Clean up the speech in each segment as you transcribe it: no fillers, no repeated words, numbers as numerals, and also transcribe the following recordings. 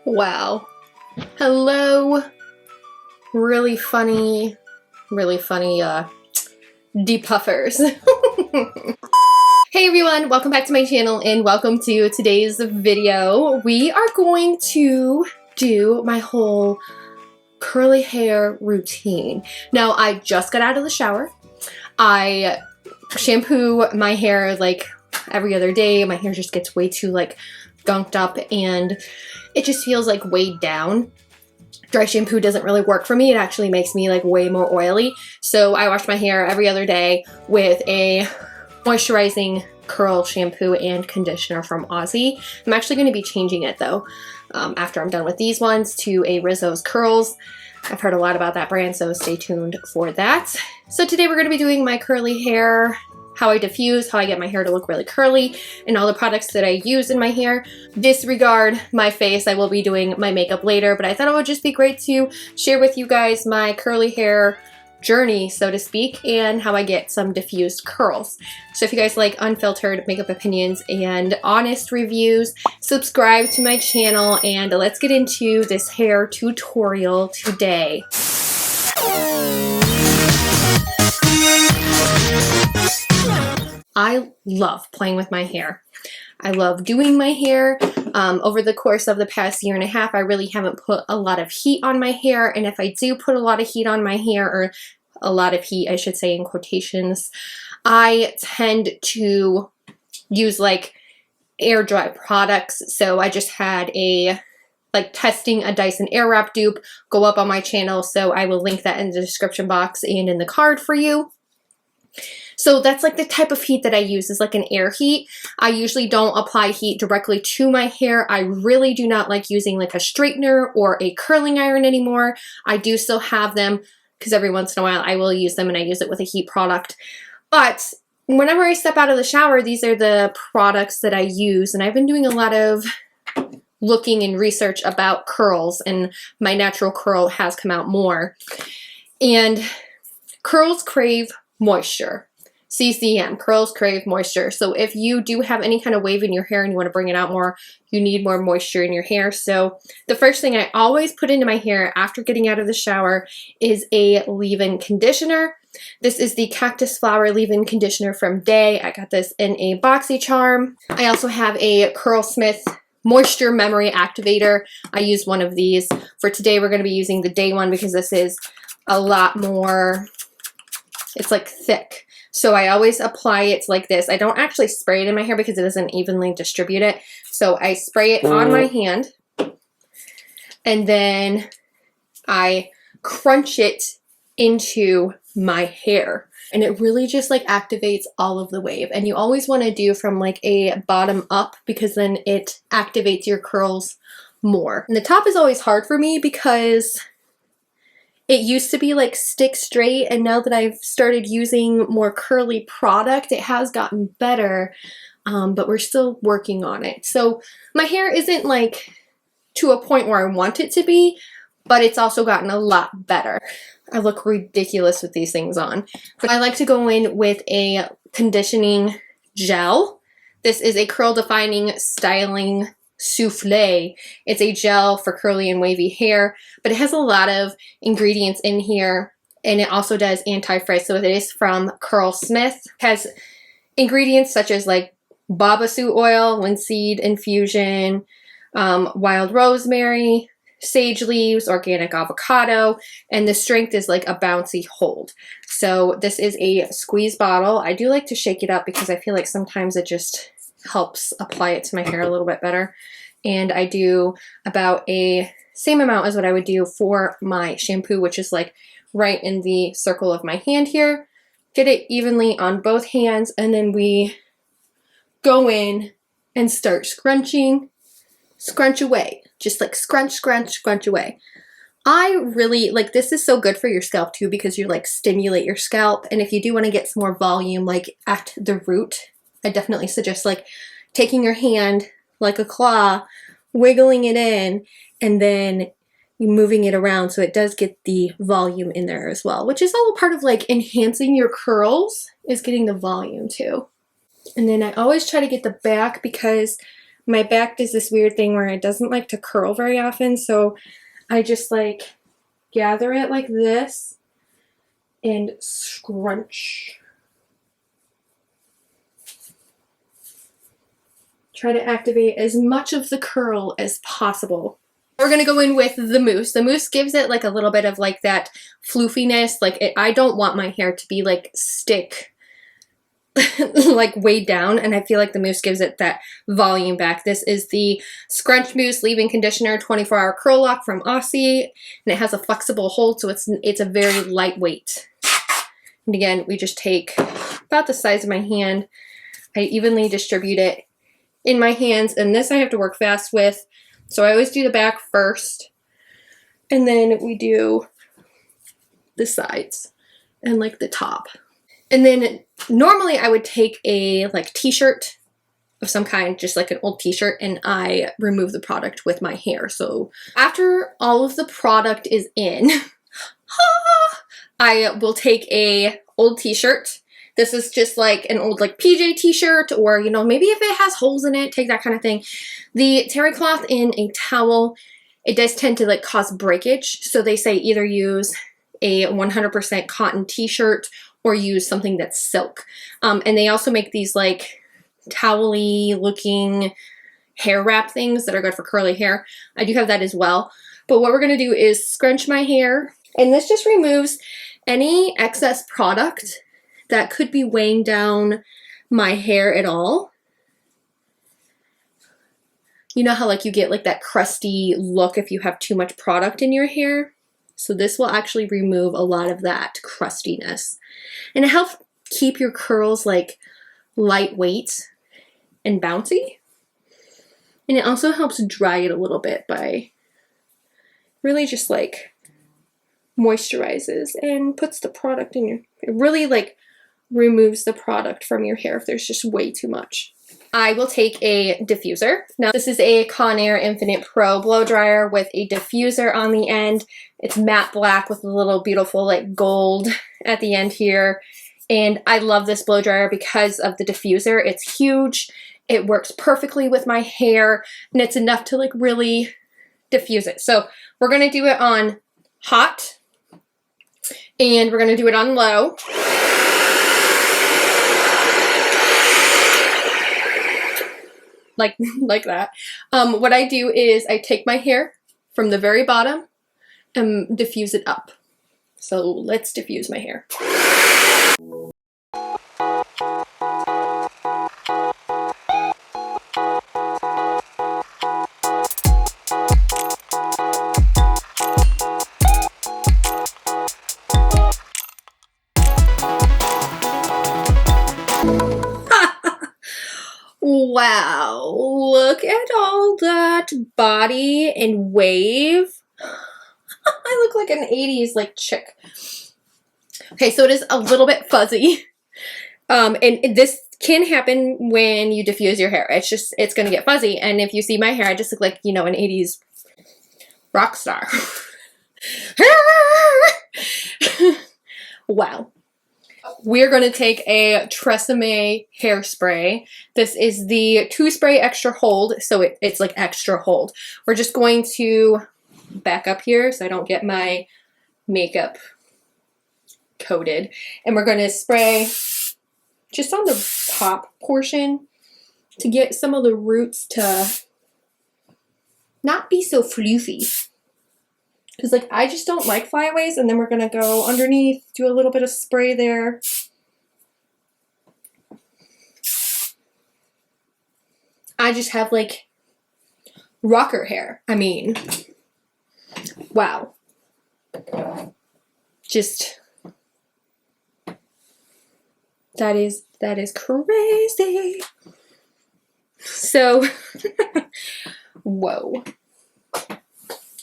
Wow. Hello. Really funny depuffers. Hey everyone, welcome back to my channel and welcome to today's video. We are going to do my whole curly hair routine. Now, I just got out of the shower. I shampoo my hair like every other day. My hair just gets way too like gunked up and it just feels like weighed down. Dry shampoo doesn't really work for me. It actually makes me like way more oily. So I wash my hair every other day with a moisturizing curl shampoo and conditioner from Aussie. I'm actually going to be changing it though after I'm done with these ones to a Rizzo's Curls. I've heard a lot about that brand, so stay tuned for that. So today we're going to be doing my curly hair, how I diffuse, how I get my hair to look really curly, and all the products that I use in my hair. Disregard my face. I will be doing my makeup later, but I thought it would just be great to share with you guys my curly hair journey, so to speak, and how I get some diffused curls. So if you guys like unfiltered makeup opinions and honest reviews, subscribe to my channel and let's get into this hair tutorial today. I love playing with my hair. I love doing my hair. Over the course of the past year and a half, I really haven't put a lot of heat on my hair, and if I do put a lot of heat on my hair, or a lot of heat, I should say in quotations, I tend to use like air dry products. So I just had a testing a Dyson Airwrap dupe go up on my channel, so I will link that in the description box and in the card for you. So that's like the type of heat that I use, is like an air heat. I usually don't apply heat directly to my hair. I really do not like using like a straightener or a curling iron anymore. I do still have them because every once in a while I will use them and I use it with a heat product. But whenever I step out of the shower, these are the products that I use, and I've been doing a lot of looking and research about curls, and my natural curl has come out more. And curls crave moisture. CCM, curls crave moisture. So if you do have any kind of wave in your hair and you want to bring it out more, you need more moisture in your hair. So the first thing I always put into my hair after getting out of the shower is a leave-in conditioner. This is the Cactus Flower Leave-In Conditioner from Dae. I got this in a BoxyCharm. I also have a Curlsmith Moisture Memory Activator. I use one of these. For today, we're going to be using the Dae one because this is a lot more, it's like thick. So I always apply it like this. I don't actually spray it in my hair because it doesn't evenly distribute it. So I spray it on my hand and then I crunch it into my hair. And it really just like activates all of the wave. And you always want to do from like a bottom up because then it activates your curls more. And the top is always hard for me because it used to be like stick straight, and now that I've started using more curly product, it has gotten better, but we're still working on it. So my hair isn't like to a point where I want it to be, but it's also gotten a lot better. I look ridiculous with these things on, but I like to go in with a conditioning gel. This is a curl defining styling Souffle. It's a gel for curly and wavy hair, but it has a lot of ingredients in here, and it also does anti-frizz. So it is from Curlsmith. It has ingredients such as like babassu oil, linseed infusion, wild rosemary, sage leaves, organic avocado, and the strength is like a bouncy hold. So this is a squeeze bottle. I do like to shake it up because I feel like sometimes it just helps apply it to my hair a little bit better. And I do about a same amount as what I would do for my shampoo, which is like right in the circle of my hand here. Get it evenly on both hands, and then we go in and start scrunching, scrunch away. Just like scrunch, scrunch, scrunch away. I really like, this is so good for your scalp too because you like stimulate your scalp. And if you do want to get some more volume like at the root, I definitely suggest like taking your hand like a claw, wiggling it in, and then moving it around so it does get the volume in there as well, which is all part of like enhancing your curls, is getting the volume too. And then I always try to get the back because my back does this weird thing where it doesn't like to curl very often, so I just like gather it like this and scrunch. Try to activate as much of the curl as possible. We're gonna go in with the mousse. The mousse gives it like a little bit of like that floofiness. Like I don't want my hair to be like stick like way down, and I feel like the mousse gives it that volume back. This is the Scrunch Mousse Leave-In Conditioner 24-hour Curl Lock from Aussie, and it has a flexible hold, so it's a very lightweight. And again, we just take about the size of my hand. I evenly distribute it in my hands, and this I have to work fast with, so I always do the back first, and then we do the sides and like the top. And then normally I would take a like t-shirt of some kind, just like an old t-shirt, and I remove the product with my hair. So after all of the product is in, I will take a old t-shirt. This is just like an old like PJ t-shirt, or you know, maybe if it has holes in it, take that kind of thing. The terry cloth in a towel, it does tend to like cause breakage. So they say either use a 100% cotton t-shirt or use something that's silk. And they also make these like towel-y looking hair wrap things that are good for curly hair. I do have that as well. But what we're gonna do is scrunch my hair, and this just removes any excess product that could be weighing down my hair at all. You know how like you get like that crusty look if you have too much product in your hair? So this will actually remove a lot of that crustiness. And it helps keep your curls like lightweight and bouncy. And it also helps dry it a little bit by really just like moisturizes and puts the product in your, it really like removes the product from your hair if there's just way too much. I will take a diffuser. Now this is a Conair Infinite Pro blow dryer with a diffuser on the end. It's matte black with a little beautiful like gold at the end here. And I love this blow dryer because of the diffuser. It's huge. It works perfectly with my hair, and it's enough to like really diffuse it. So we're gonna do it on hot, and we're gonna do it on low. Like that. What I do is I take my hair from the very bottom and diffuse it up. So let's diffuse my hair. Wow, look at all that body and wave. I look like an 80s like chick. Okay, so it is a little bit fuzzy. And this can happen when you diffuse your hair. It's gonna get fuzzy. And if you see my hair, I just look like, you know, an 80s rock star. Wow. We're going to take a Tresemme hairspray. This is the 2-spray extra hold, so it's like extra hold. We're just going to back up here so I don't get my makeup coated. And we're going to spray just on the top portion to get some of the roots to not be so floofy. Because like I just don't like flyaways, and then we're gonna go underneath, do a little bit of spray there. I just have like rocker hair. I mean, wow. Just that is crazy. So whoa.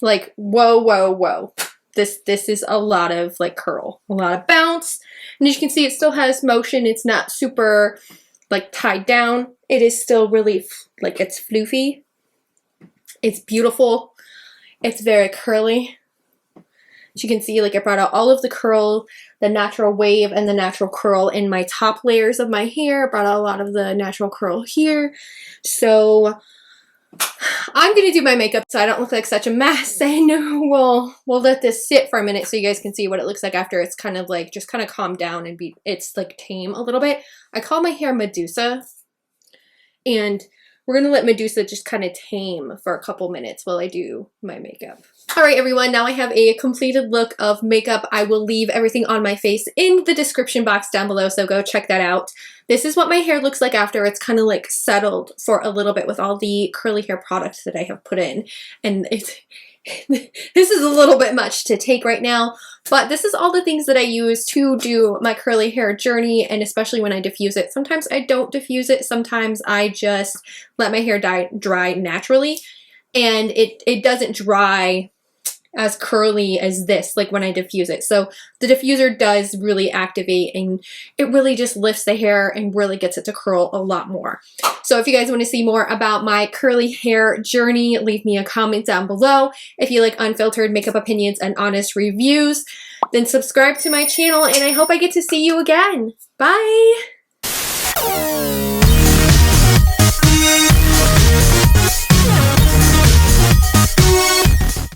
Like, whoa, whoa, whoa. This is a lot of like curl, a lot of bounce. And as you can see, it still has motion. It's not super like tied down. It is still really like it's floofy. It's beautiful. It's very curly. As you can see, like I brought out all of the curl, the natural wave and the natural curl in my top layers of my hair. I brought out a lot of the natural curl here. So I'm gonna do my makeup so I don't look like such a mess, and we'll let this sit for a minute so you guys can see what it looks like after it's kind of like just kind of calmed down and it's like tame a little bit. I call my hair Medusa, and we're gonna let Medusa just kind of tame for a couple minutes while I do my makeup. All right, everyone, now I have a completed look of makeup. I will leave everything on my face in the description box down below, so go check that out. This is what my hair looks like after it's kind of like settled for a little bit with all the curly hair products that I have put in. And this is a little bit much to take right now, but this is all the things that I use to do my curly hair journey, and especially when I diffuse it. Sometimes I don't diffuse it. Sometimes I just let my hair dry naturally, and it doesn't dry as curly as this, like when I diffuse it. So the diffuser does really activate, and it really just lifts the hair and really gets it to curl a lot more. So if you guys want to see more about my curly hair journey, leave me a comment down below. If you like unfiltered makeup opinions and honest reviews, then subscribe to my channel, and I hope I get to see you again. Bye!